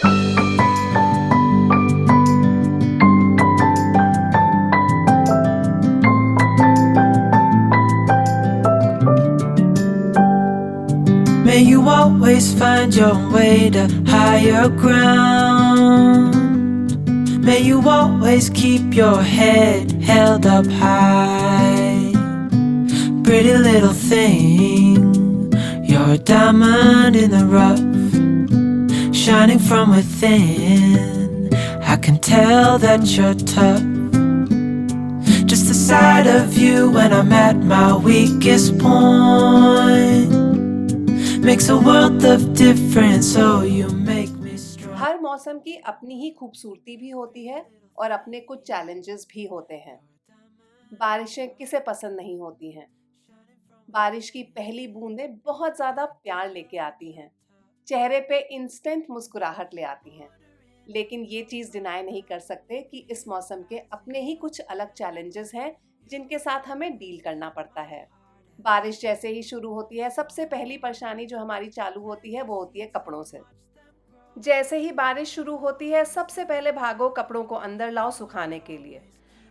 May you always find your way to higher ground. May you always keep your head held up high. Pretty little thing, you're a diamond in the rough, shining from within. I can tell that you're tough. Just the sight of you when I'm at my weakest point makes a world of difference. Oh, you make me strong. हर मौसम की अपनी ही खूबसूरती भी होती है और अपने कुछ चैलेंजेस भी होते हैं। बारिशें किसे पसंद नहीं होती हैं। बारिश की पहली बूंदें बहुत ज़्यादा प्यार लेके आती हैं, चेहरे पे इंस्टेंट मुस्कुराहट ले आती हैं। लेकिन ये चीज़ डिनाई नहीं कर सकते कि इस मौसम के अपने ही कुछ अलग चैलेंजेस हैं जिनके साथ हमें डील करना पड़ता है। बारिश जैसे ही शुरू होती है, सबसे पहली परेशानी जो हमारी चालू होती है वो होती है कपड़ों से। जैसे ही बारिश शुरू होती है, सबसे पहले भागो कपड़ों को अंदर लाओ सुखाने के लिए।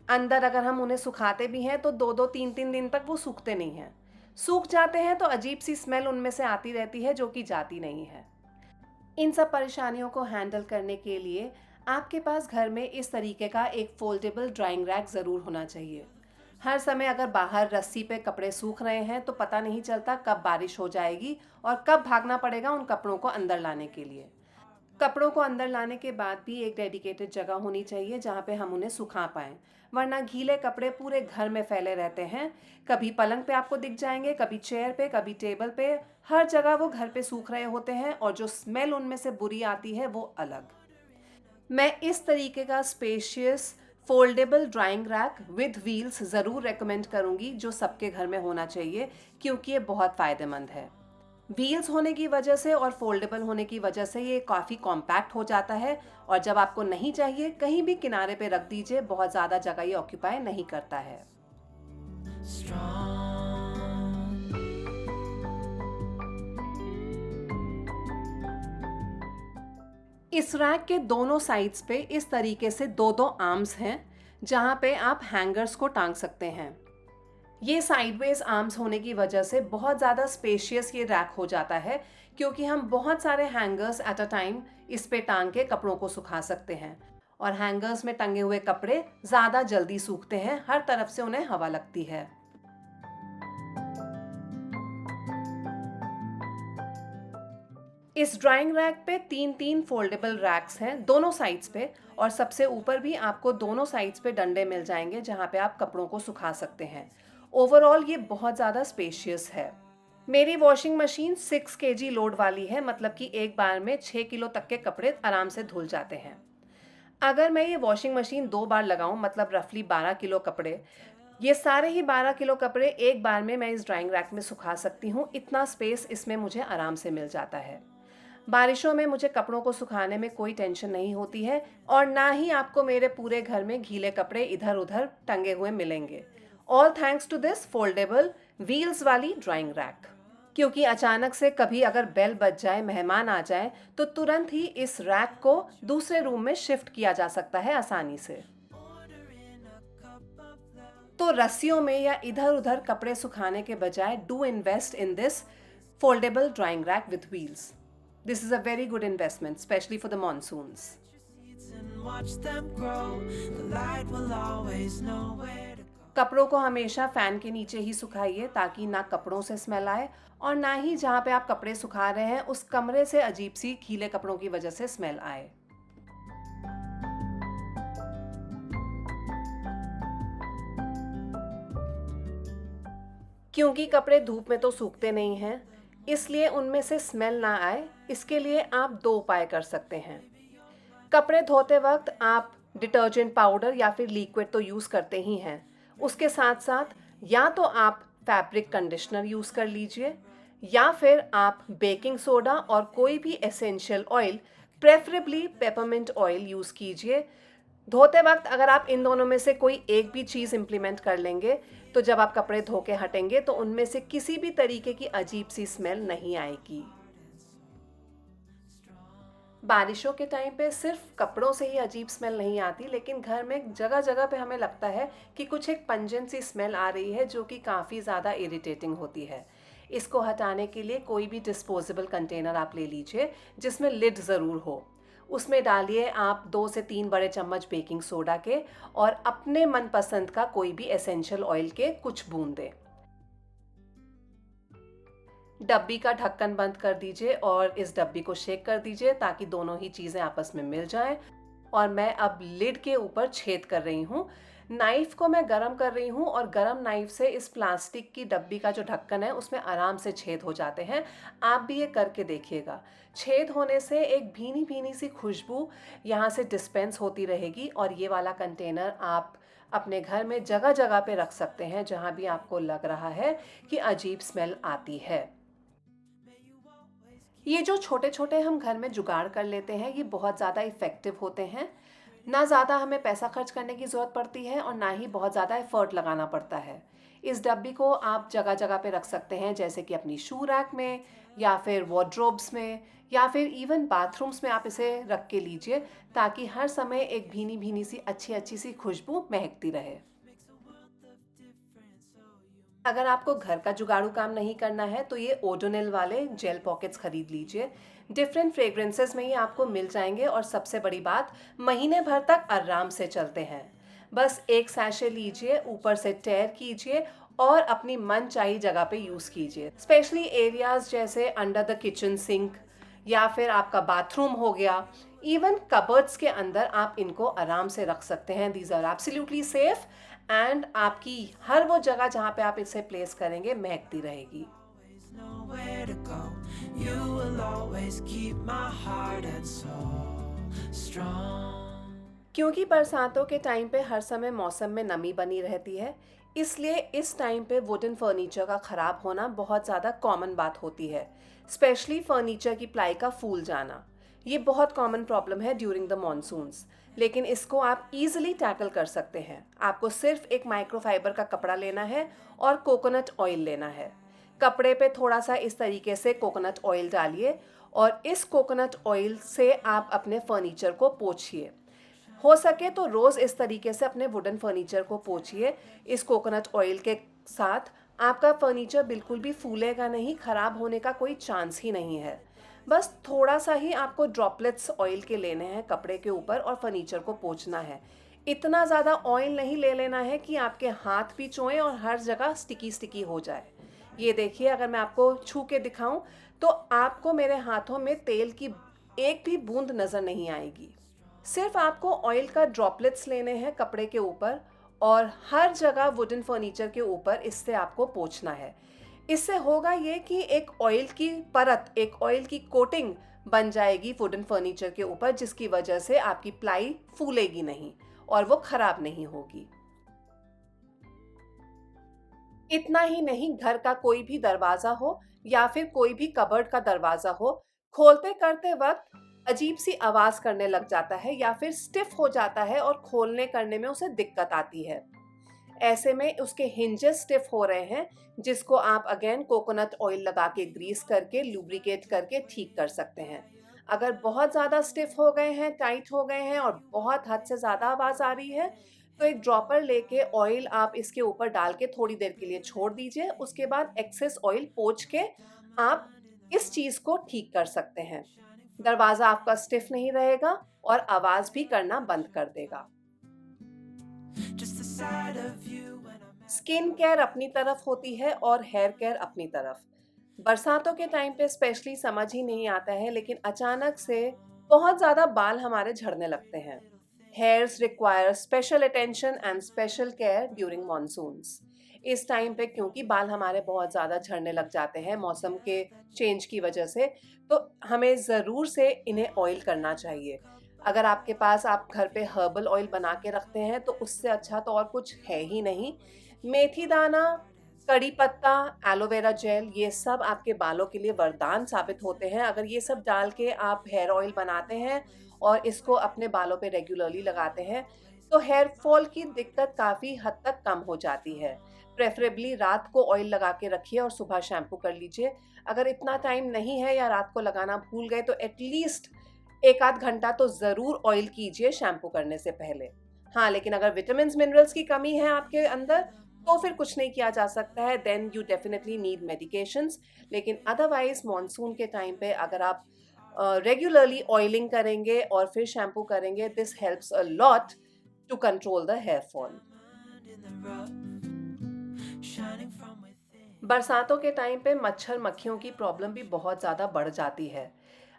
अंदर अगर हम उन्हें सुखाते भी हैं तो 2-2 3-3 दिन तक वो सूखते नहीं हैं। सूख जाते हैं तो अजीब सी स्मेल उनमें से आती रहती है जो कि जाती नहीं है। इन सब परेशानियों को हैंडल करने के लिए आपके पास घर में इस तरीके का एक फोल्डेबल ड्राइंग रैक ज़रूर होना चाहिए। हर समय अगर बाहर रस्सी पे कपड़े सूख रहे हैं तो पता नहीं चलता कब बारिश हो जाएगी और कब भागना पड़ेगा उन कपड़ों को अंदर लाने के लिए। कपड़ों को अंदर लाने के बाद भी एक डेडिकेटेड जगह होनी चाहिए जहाँ पे हम उन्हें सुखा पाएँ, वरना गीले कपड़े पूरे घर में फैले रहते हैं। कभी पलंग पे आपको दिख जाएंगे, कभी चेयर पे, कभी टेबल पे, हर जगह वो घर पे सूख रहे होते हैं और जो स्मेल उनमें से बुरी आती है वो अलग। मैं इस तरीके का spacious foldable drawing rack with wheels ज़रूर रेकमेंड करूँगी जो सबके घर में होना चाहिए, क्योंकि ये बहुत फ़ायदेमंद है। व्हील्स होने की वजह से और फोल्डेबल होने की वजह से ये काफ़ी कॉम्पैक्ट हो जाता है और जब आपको नहीं चाहिए कहीं भी किनारे पे रख दीजिए, बहुत ज़्यादा जगह ये ऑक्यूपाई नहीं करता है। इस रैक के दोनों साइड्स पे इस तरीके से 2-2 आर्म्स हैं जहाँ पे आप हैंगर्स को टांग सकते हैं। ये साइडवेज आर्म्स होने की वजह से बहुत ज़्यादा स्पेशियस ये रैक हो जाता है, क्योंकि हम बहुत सारे हैंगर्स एट अ टाइम इस पे टांग के कपड़ों को सुखा सकते हैं और हैंगर्स में टंगे हुए कपड़े ज़्यादा जल्दी सूखते हैं, हर तरफ से उन्हें हवा लगती है। इस ड्राइंग रैक पे 3-3 फोल्डेबल रैक्स हैं दोनों साइड्स पे और सबसे ऊपर भी आपको दोनों साइड्स पे डंडे मिल जाएंगे जहाँ पे आप कपड़ों को सुखा सकते हैं। ओवरऑल ये बहुत ज़्यादा स्पेशियस है। मेरी वॉशिंग मशीन 6 kg लोड वाली है, मतलब कि एक बार में 6 किलो तक के कपड़े आराम से धुल जाते हैं। अगर मैं ये वॉशिंग मशीन 2 बार लगाऊं, मतलब रफली 12 किलो कपड़े, ये सारे ही 12 किलो कपड़े एक बार में मैं इस ड्राइंग रैक में सुखा सकती हूँ। इतना स्पेस इसमें मुझे आराम से मिल जाता है। बारिशों में मुझे कपड़ों को सुखाने में कोई टेंशन नहीं होती है और ना ही आपको मेरे पूरे घर में गीले कपड़े इधर उधर टंगे हुए मिलेंगे। All thanks to this foldable wheels वाली ड्राइंग रैक। क्योंकि अचानक से कभी अगर बेल बज जाए, मेहमान आ जाए, तो तुरंत ही इस रैक को दूसरे रूम में शिफ्ट किया जा सकता है आसानी से। तो रस्सियों में या इधर उधर कपड़े सुखाने के बजाय do invest in this foldable drawing rack with wheels. This is a very good investment, especially for the monsoons. कपड़ों को हमेशा फैन के नीचे ही सुखाइए ताकि ना कपड़ों से स्मेल आए और ना ही जहाँ पे आप कपड़े सुखा रहे हैं उस कमरे से अजीब सी गीले कपड़ों की वजह से स्मेल आए। क्योंकि कपड़े धूप में तो सूखते नहीं हैं, इसलिए उनमें से स्मेल ना आए, इसके लिए आप 2 उपाय कर सकते हैं। कपड़े धोते वक्त आप डिटर्जेंट पाउडर या फिर लिक्विड तो यूज़ करते ही हैं, उसके साथ साथ या तो आप फैब्रिक कंडीशनर यूज़ कर लीजिए या फिर आप बेकिंग सोडा और कोई भी essential oil, preferably peppermint oil use कीजिए। धोते वक्त अगर आप इन दोनों में से कोई एक भी चीज़ इम्प्लीमेंट कर लेंगे तो जब आप कपड़े धो के हटेंगे तो उनमें से किसी भी तरीके की अजीब सी स्मेल नहीं आएगी। बारिशों के टाइम पे सिर्फ कपड़ों से ही अजीब स्मेल नहीं आती, लेकिन घर में जगह जगह पे हमें लगता है कि कुछ एक पंजेंट सी स्मेल आ रही है जो कि काफ़ी ज़्यादा इरिटेटिंग होती है। इसको हटाने के लिए कोई भी डिस्पोजेबल कंटेनर आप ले लीजिए जिसमें लिड ज़रूर हो। उसमें डालिए आप 2 से 3 बड़े चम्मच बेकिंग सोडा के और अपने मनपसंद का कोई भी एसेंशियल ऑयल के कुछ बूंदें। डब्बी का ढक्कन बंद कर दीजिए और इस डब्बी को शेक कर दीजिए ताकि दोनों ही चीज़ें आपस में मिल जाएं। और मैं अब लिड के ऊपर छेद कर रही हूँ। नाइफ को मैं गरम कर रही हूँ और गरम नाइफ से इस प्लास्टिक की डब्बी का जो ढक्कन है उसमें आराम से छेद हो जाते हैं। आप भी ये करके देखिएगा। छेद होने से एक भीनी भीनी सी खुशबू यहाँ से डिस्पेंस होती रहेगी और ये वाला कंटेनर आप अपने घर में जगह जगह पे रख सकते हैं जहाँ भी आपको लग रहा है कि अजीब स्मेल आती है। ये जो छोटे छोटे हम घर में जुगाड़ कर लेते हैं ये बहुत ज़्यादा इफ़ेक्टिव होते हैं। ना ज़्यादा हमें पैसा खर्च करने की ज़रूरत पड़ती है और ना ही बहुत ज़्यादा एफर्ट लगाना पड़ता है। इस डब्बी को आप जगह जगह पे रख सकते हैं जैसे कि अपनी शू रैक में या फिर वार्डरोब्स में या फिर इवन बाथरूम्स में आप इसे रख के लीजिए ताकि हर समय एक भीनी भीनी सी अच्छी सी खुशबू महकती रहे। अगर आपको घर का जुगाड़ू काम नहीं करना है तो ये ओडोनिल वाले जेल पॉकेट्स खरीद लीजिए। डिफरेंट फ्रेग्रेंसेस में ये आपको मिल जाएंगे और सबसे बड़ी बात, महीने भर तक आराम से चलते हैं। बस एक सैशे लीजिए, ऊपर से टेयर कीजिए और अपनी मनचाही जगह पे यूज़ कीजिए। स्पेशली एरियाज जैसे अंडर द किचन सिंक या फिर आपका बाथरूम हो गया, इवन कबर्ड्स के अंदर आप इनको आराम से रख सकते हैं। These are absolutely safe and आपकी हर वो जगह जहाँ पे आप इसे प्लेस करेंगे महकती रहेगी। Nowhere to go. You will always keep my heart and soul strong. क्योंकि बरसातों के टाइम पे हर समय मौसम में नमी बनी रहती है, इसलिए इस टाइम पे वुडन फर्नीचर का ख़राब होना बहुत ज़्यादा कॉमन बात होती है। स्पेशली फर्नीचर की प्लाई का फूल जाना, ये बहुत कॉमन प्रॉब्लम है ड्यूरिंग द मॉनसून्स। लेकिन इसको आप इजीली टैकल कर सकते हैं। आपको सिर्फ एक माइक्रोफाइबर का कपड़ा लेना है और कोकोनट ऑयल लेना है। कपड़े पे थोड़ा सा इस तरीके से कोकोनट ऑयल डालिए और इस कोकोनट ऑयल से आप अपने फर्नीचर को पोंछिए। हो सके तो रोज़ इस तरीके से अपने वुडन फर्नीचर को पोंछिए। इस कोकोनट ऑयल के साथ आपका फर्नीचर बिल्कुल भी फूलेगा नहीं, ख़राब होने का कोई चांस ही नहीं है। बस थोड़ा सा ही आपको ड्रॉपलेट्स ऑयल के लेने हैं कपड़े के ऊपर और फर्नीचर को पोंछना है। इतना ज़्यादा ऑयल नहीं ले लेना है कि आपके हाथ भी चोएं और हर जगह स्टिकी स्टिकी हो जाए। ये देखिए, अगर मैं आपको छू के दिखाऊं तो आपको मेरे हाथों में तेल की एक भी बूंद नज़र नहीं आएगी। सिर्फ आपको ऑयल का ड्रॉपलेट्स लेने हैं कपड़े के ऊपर और हर जगह वुडन फर्नीचर के ऊपर इससे आपको पोंछना है। इससे होगा ये कि एक ऑयल की परत, एक ऑयल की कोटिंग बन जाएगी वुडन फर्नीचर के ऊपर, जिसकी वजह से आपकी प्लाई फूलेगी नहीं और वो खराब नहीं होगी। इतना ही नहीं, घर का कोई भी दरवाजा हो या फिर कोई भी कबर्ड का दरवाजा हो, खोलते करते वक्त अजीब सी आवाज करने लग जाता है या फिर स्टिफ हो जाता है और खोलने करने में उसे दिक्कत आती है। ऐसे में उसके हिंजेस स्टिफ हो रहे हैं, जिसको आप अगेन कोकोनट ऑयल लगा के ग्रीस करके लुब्रिकेट करके ठीक कर सकते हैं। अगर बहुत ज़्यादा स्टिफ हो गए हैं, टाइट हो गए हैं और बहुत हद से ज़्यादा आवाज़ आ रही है तो एक ड्रॉपर लेके ऑयल आप इसके ऊपर डाल के थोड़ी देर के लिए छोड़ दीजिए। उसके बाद एक्सेस ऑयल पोंछ के आप इस चीज़ को ठीक कर सकते हैं। दरवाज़ा आपका स्टिफ नहीं रहेगा और आवाज़ भी करना बंद कर देगा। Just the sight of you when I'm skin care अपनी तरफ होती है और हेयर केयर अपनी तरफ। बरसातों के टाइम पे स्पेशली समझ ही नहीं आता है, लेकिन अचानक से बहुत ज़्यादा बाल हमारे झड़ने लगते हैं। Hairs require special attention and special care during monsoons. इस टाइम पे क्योंकि बाल हमारे बहुत ज़्यादा झड़ने लग जाते हैं मौसम के चेंज की वजह से, तो हमें ज़रूर से इन्हें ऑयल करना चाहिए। अगर आपके पास आप घर पे हर्बल ऑयल बना के रखते हैं तो उससे अच्छा तो और कुछ है ही नहीं। मेथी दाना, कड़ी पत्ता, एलोवेरा जेल, ये सब आपके बालों के लिए वरदान साबित होते हैं। अगर ये सब डाल के आप हेयर ऑयल बनाते हैं और इसको अपने बालों पे रेगुलरली लगाते हैं तो हेयर फॉल की दिक्कत काफ़ी हद तक कम हो जाती है। प्रेफरेबली रात को ऑयल लगा के रखिए और सुबह शैम्पू कर लीजिए। अगर इतना टाइम नहीं है या रात को लगाना भूल गए तो एटलीस्ट 1 आध घंटा तो ज़रूर ऑयल कीजिए शैम्पू करने से पहले। हाँ, लेकिन अगर विटामिन्स मिनरल्स की कमी है आपके अंदर तो फिर कुछ नहीं किया जा सकता है, then you definitely need medications. लेकिन अदरवाइज मॉनसून के टाइम पे अगर आप रेगुलरली ऑयलिंग करेंगे और फिर शैम्पू करेंगे, this helps a lot to control the hair fall. in the rough, shining from within. बरसातों के टाइम पे मच्छर मक्खियों की प्रॉब्लम भी बहुत ज़्यादा बढ़ जाती है।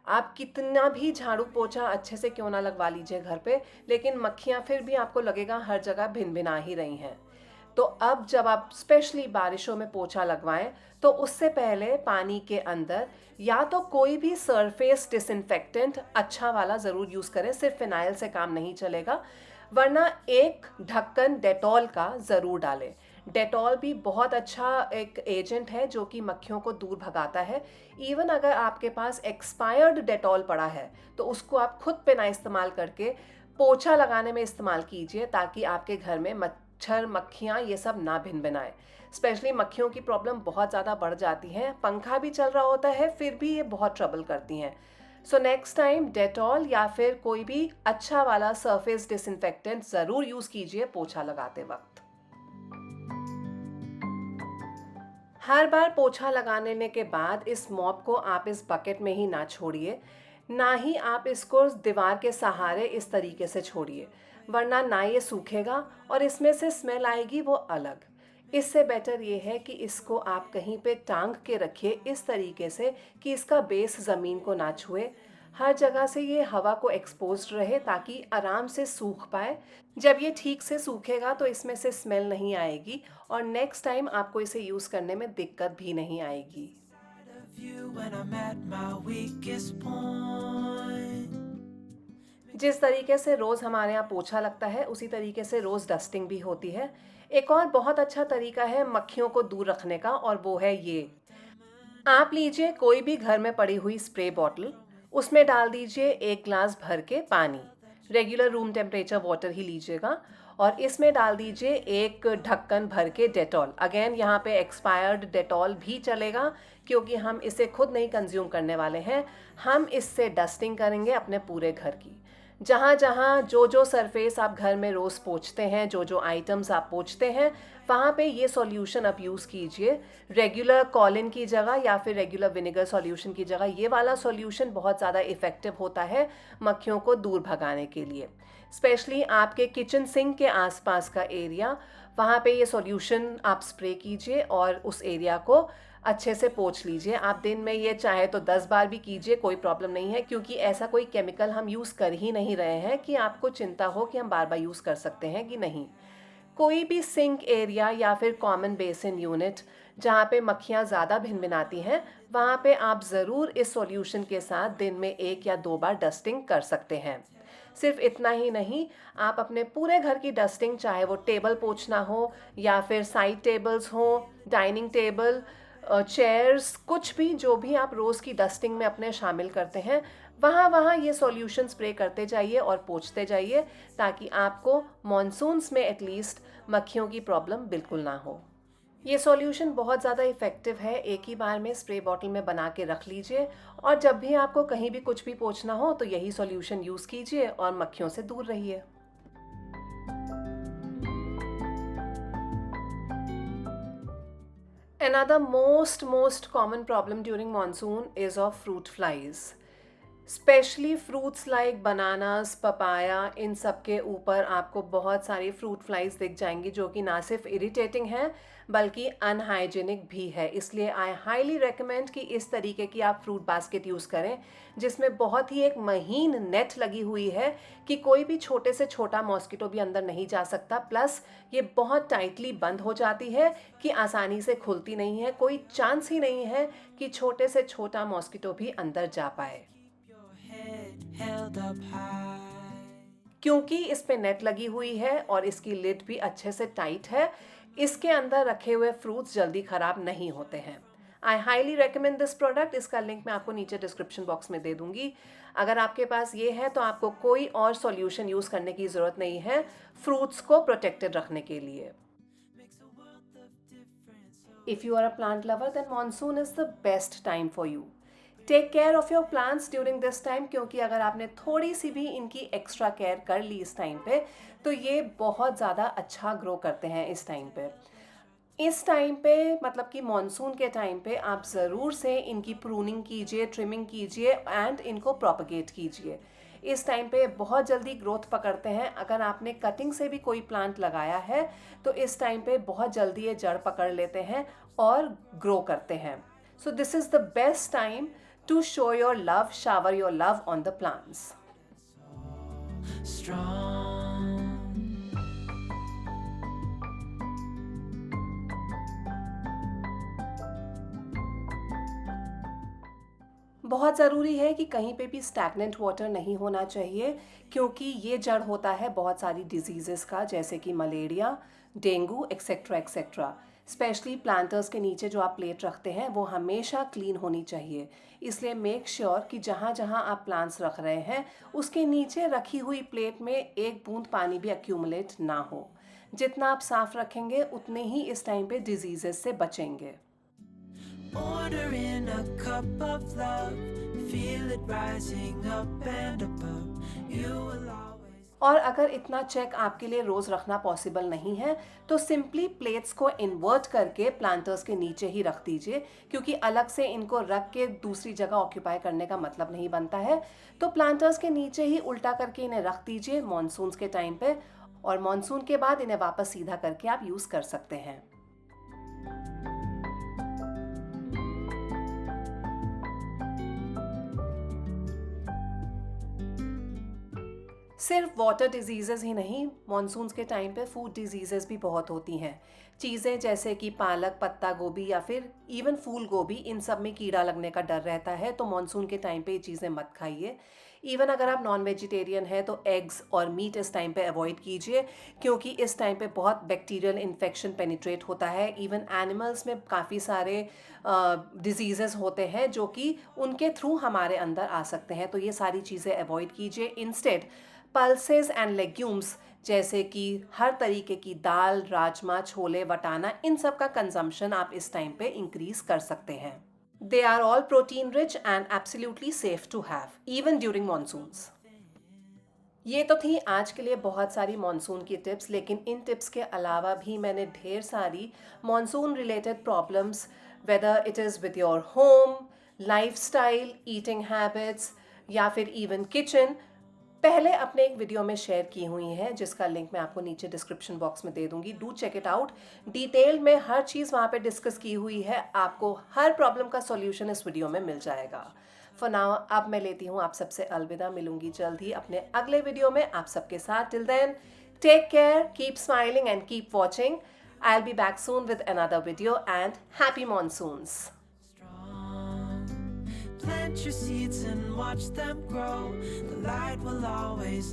आप कितना भी झाड़ू पोछा अच्छे से क्यों ना लगवा लीजिए घर पे, लेकिन मक्खियाँ फिर भी आपको लगेगा हर जगह भिन-भिना ही रही हैं। तो अब जब आप स्पेशली बारिशों में पोछा लगवाएं, तो उससे पहले पानी के अंदर या तो कोई भी सरफेस डिसइंफेक्टेंट अच्छा वाला ज़रूर यूज़ करें, सिर्फ फिनाइल से काम नहीं चलेगा, वरना एक ढक्कन डेटॉल का ज़रूर डालें। डेटॉल भी बहुत अच्छा एक एजेंट है जो कि मक्खियों को दूर भगाता है। इवन अगर आपके पास एक्सपायर्ड डेटॉल पड़ा है तो उसको आप खुद पे ना इस्तेमाल करके पोछा लगाने में इस्तेमाल कीजिए, ताकि आपके घर में मच्छर मक्खियाँ ये सब ना भिन भिनाएं। स्पेशली मक्खियों की प्रॉब्लम बहुत ज़्यादा बढ़ जाती है, पंखा भी चल रहा होता है फिर भी ये बहुत ट्रबल करती हैं। सो नेक्स्ट टाइम डेटॉल या फिर कोई भी अच्छा वाला सरफेस डिसइंफेक्टेंट ज़रूर यूज़ कीजिए पोछा लगाते वक्त। हर बार पोछा लगाने के बाद इस मॉप को आप इस बकेट में ही ना छोड़िए, ना ही आप इसको दीवार के सहारे इस तरीके से छोड़िए, वरना ना ये सूखेगा और इसमें से स्मेल आएगी वो अलग। इससे बेटर ये है कि इसको आप कहीं पे टांग के रखिए इस तरीके से कि इसका बेस ज़मीन को ना छुए। हर जगह से ये हवा को एक्सपोज्ड रहे ताकि आराम से सूख पाए। जब ये ठीक से सूखेगा तो इसमें से स्मेल नहीं आएगी और नेक्स्ट टाइम आपको इसे यूज़ करने में दिक्कत भी नहीं आएगी। Of you when I'm at my weakest point. जिस तरीके से रोज़ हमारे यहाँ पोछा लगता है उसी तरीके से रोज़ डस्टिंग भी होती है। एक और बहुत अच्छा तरीका है मक्खियों को दूर रखने का, और वो है ये। आप लीजिए कोई भी घर में पड़ी हुई स्प्रे बॉटल, उसमें डाल दीजिए 1 ग्लास भर के पानी, रेगुलर रूम टेम्परेचर वाटर ही लीजिएगा, और इसमें डाल दीजिए 1 ढक्कन भर के डेटॉल। अगेन यहाँ पे एक्सपायर्ड डेटॉल भी चलेगा क्योंकि हम इसे खुद नहीं कंज्यूम करने वाले हैं, हम इससे डस्टिंग करेंगे अपने पूरे घर की। जहाँ जहाँ जो सरफेस आप घर में रोज़ पोंछते हैं, जो आइटम्स आप पोंछते हैं, वहाँ पे ये सॉल्यूशन आप यूज़ कीजिए। रेगुलर कॉलिन की जगह या फिर रेगुलर विनेगर सॉल्यूशन की जगह ये वाला सॉल्यूशन बहुत ज़्यादा इफ़ेक्टिव होता है मक्खियों को दूर भगाने के लिए। स्पेशली आपके किचन सिंक के आसपास का एरिया, वहाँ पे ये सॉल्यूशन आप स्प्रे कीजिए और उस एरिया को अच्छे से पोंछ लीजिए। आप दिन में ये चाहे तो 10 बार भी कीजिए, कोई प्रॉब्लम नहीं है, क्योंकि ऐसा कोई केमिकल हम यूज़ कर ही नहीं रहे हैं कि आपको चिंता हो कि हम बार बार यूज़ कर सकते हैं कि नहीं। कोई भी सिंक एरिया या फिर कॉमन बेसिन यूनिट जहाँ पे मक्खियाँ ज़्यादा भिनभिनाती हैं, वहाँ पे आप ज़रूर इस सॉल्यूशन के साथ दिन में 1 या 2 बार डस्टिंग कर सकते हैं। सिर्फ इतना ही नहीं, आप अपने पूरे घर की डस्टिंग, चाहे वो टेबल पोंछना हो या फिर साइड टेबल्स हो, डाइनिंग टेबल, चेयर्स, कुछ भी जो भी आप रोज़ की डस्टिंग में अपने शामिल करते हैं, वहाँ वहाँ ये सॉल्यूशन स्प्रे करते जाइए और पोंछते जाइए, ताकि आपको मॉनसून्स में एटलीस्ट मक्खियों की प्रॉब्लम बिल्कुल ना हो। ये सॉल्यूशन बहुत ज़्यादा इफ़ेक्टिव है, एक ही बार में स्प्रे बॉटल में बना के रख लीजिए और जब भी आपको कहीं भी कुछ भी पोंछना हो तो यही सॉल्यूशन यूज़ कीजिए और मक्खियों से दूर रहिए। Another most common problem during monsoon is of fruit flies. Specially fruits like bananas, papaya, इन सब के ऊपर आपको बहुत सारी फ्रूट फ्लाइज दिख जाएंगी जो कि ना सिर्फ इरिटेटिंग है बल्कि अनहाइजीनिक भी है। इसलिए आई हाईली रेकमेंड कि इस तरीके की आप फ्रूट बास्केट यूज़ करें जिसमें बहुत ही एक महीन नेट लगी हुई है कि कोई भी छोटे से छोटा मॉस्किटो भी अंदर नहीं जा सकता। प्लस ये बहुत टाइटली बंद हो जाती है कि आसानी से खुलती नहीं है, कोई चांस ही नहीं है कि छोटे से छोटा मॉस्किटो भी अंदर जा पाए। Head held up high. क्योंकि इस पे नेट लगी हुई है और इसकी लिड भी अच्छे से टाइट है, इसके अंदर रखे हुए फ्रूट्स जल्दी ख़राब नहीं होते हैं। I highly recommend this product, इसका लिंक मैं आपको नीचे डिस्क्रिप्शन बॉक्स में दे दूंगी। अगर आपके पास ये है तो आपको कोई और सॉल्यूशन यूज़ करने की ज़रूरत नहीं है फ्रूट्स को प्रोटेक्टेड रखने के लिए। If you are a plant lover, then monsoon is the best time for you. Take care of your plants during this time, क्योंकि अगर आपने थोड़ी सी भी इनकी एक्स्ट्रा केयर कर ली इस टाइम पे तो ये बहुत ज़्यादा अच्छा ग्रो करते हैं इस टाइम पे। इस टाइम पे मतलब कि मॉनसून के टाइम पे आप ज़रूर से इनकी प्रूनिंग कीजिए, ट्रिमिंग कीजिए एंड इनको प्रोपगेट कीजिए। इस टाइम पे बहुत जल्दी ग्रोथ पकड़ते हैं। अगर आपने कटिंग से भी कोई प्लांट लगाया है तो इस टाइम पे बहुत जल्दी ये जड़ पकड़ लेते हैं और ग्रो करते हैं। So this is the best time to show your love, shower your love on the plants. strong. बहुत ज़रूरी है कि कहीं पे भी स्टैग्नेंट वाटर नहीं होना चाहिए, क्योंकि ये जड़ होता है बहुत सारी डिजीज़ेस का, जैसे कि malaria, dengue etcetera etcetera. Specially planters के नीचे जो आप प्लेट रखते हैं वो हमेशा क्लीन होनी चाहिए। इसलिए मेक श्योर कि जहाँ जहाँ आप प्लांट्स रख रहे हैं उसके नीचे रखी हुई प्लेट में एक बूंद पानी भी अक्यूमुलेट ना हो। जितना आप साफ रखेंगे उतने ही इस टाइम पे डिजीज़ेस से बचेंगे। Order in a cup of love, feel it rising up and above. You will always. और अगर इतना चेक आपके लिए रोज़ रखना पॉसिबल नहीं है तो सिंपली प्लेट्स को इन्वर्ट करके प्लांटर्स के नीचे ही रख दीजिए, क्योंकि अलग से इनको रख के दूसरी जगह ऑक्यूपाई करने का मतलब नहीं बनता है। तो प्लांटर्स के नीचे ही उल्टा करके इन्हें रख दीजिए मॉनसून्स के टाइम पे, और मॉनसून के बाद इन्हें वापस सीधा करके आप यूज़ कर सकते हैं। सिर्फ वाटर डिजीज़ेज़ ही नहीं, मॉनसून्स के टाइम पे फूड डिजीज़ेज़ भी बहुत होती हैं। चीज़ें जैसे कि पालक, पत्ता गोभी या फिर इवन फूल गोभी, इन सब में कीड़ा लगने का डर रहता है, तो मॉनसून के टाइम पे ये चीज़ें मत खाइए। इवन अगर आप नॉन वेजिटेरियन हैं तो एग्स और मीट इस टाइम पे अवॉइड कीजिए, क्योंकि इस टाइम पे बहुत बैक्टीरियल इन्फेक्शन पेनिट्रेट होता है। इवन एनिमल्स में काफ़ी सारे डिजीज़ेज़ होते हैं जो कि उनके थ्रू हमारे अंदर आ सकते हैं, तो ये सारी चीज़ें अवॉइड कीजिए। इंस्टेड पल्सेस एंड लेग्यूम्स जैसे कि हर तरीके की दाल, राजमा, छोले, वटाना, इन सब का कंजम्पशन आप इस टाइम पे इंक्रीज कर सकते हैं। They are all protein rich and absolutely safe to have even during monsoons. ये तो थी आज के लिए बहुत सारी मॉनसून की टिप्स, लेकिन इन टिप्स के अलावा भी मैंने ढेर सारी monsoon related problems, whether it is with your home, lifestyle, eating habits या फिर इवन किचन, पहले अपने एक वीडियो में शेयर की हुई है, जिसका लिंक मैं आपको नीचे डिस्क्रिप्शन बॉक्स में दे दूंगी। Do check it out. Detail में हर चीज़ वहाँ पे डिस्कस की हुई है। आपको हर प्रॉब्लम का सॉल्यूशन इस वीडियो में मिल जाएगा। फॉर नाउ अब मैं लेती हूँ आप सबसे अलविदा। मिलूंगी जल्द ही अपने अगले वीडियो में आप सबके साथ। Till then take care, keep smiling and keep watching. I will be back soon with another video and happy monsoons. Plant your seeds and watch them grow. The light will always